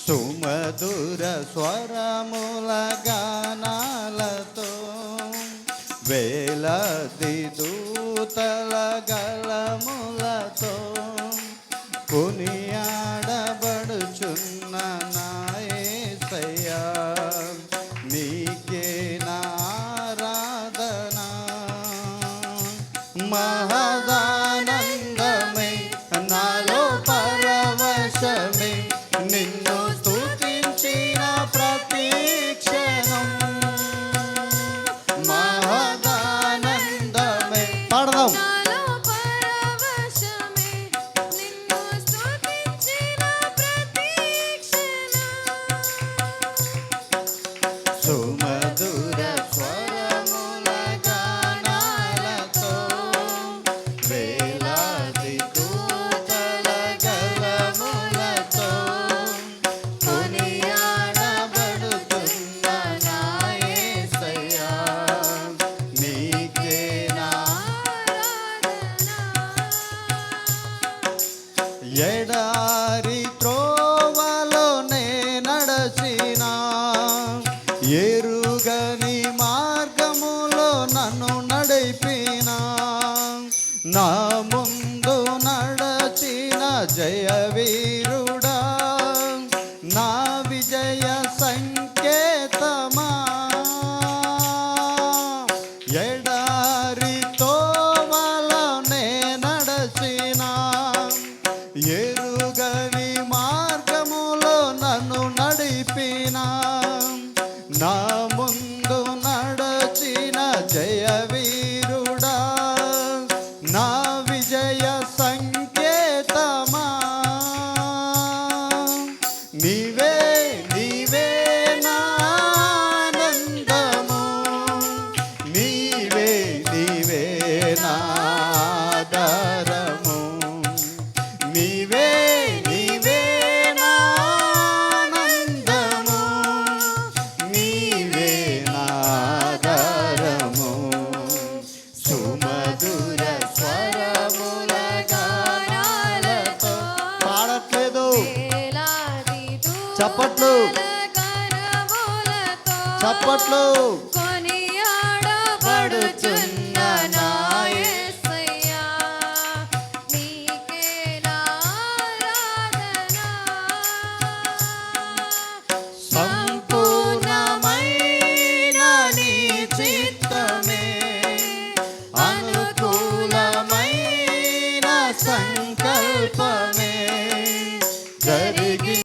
సుమధుర స్వరముల గానాలతో వేలాది దూతల గళములతో కొనియాడబడుచున్న నా యేసయ్యా నీకే నా ఆరాధన. మహదానందమే నాలో పరవశమే నిన్ను స్తుతించిన ప్రతి క్షణం. మహదానందమే పాడదాం. సుమధుర స్వరముల గానాలతో వేలాది దూతల గళములతో కొనియాడబడుతున్న నా యేసయ్యా నీకే నా ఎడారి త్రోవలోనే నడచిన ఎరుగని మార్గములో నన్ను నడిపిన నా ముందు నడచిన జయవీరుడా నా విజయ సంకేతమా. ఎడారి తోవలోనే నడచిన ఎరుగని మార్గములో నన్ను నడిపిన నా ముందు నడచిన జయవీరుడా నా విజయ సంకేతమా. నీవే నీవే నా ఆనందము, నీవే నీవే నా ఆధారము, నీవే నీవే నా ఆనందము, నీవే నా ఆధారము. సుమధుర స్వరముల గానాలతో పాడట్లేదు చప్పట్లు చప్పట్లు కొనియాడబడుచు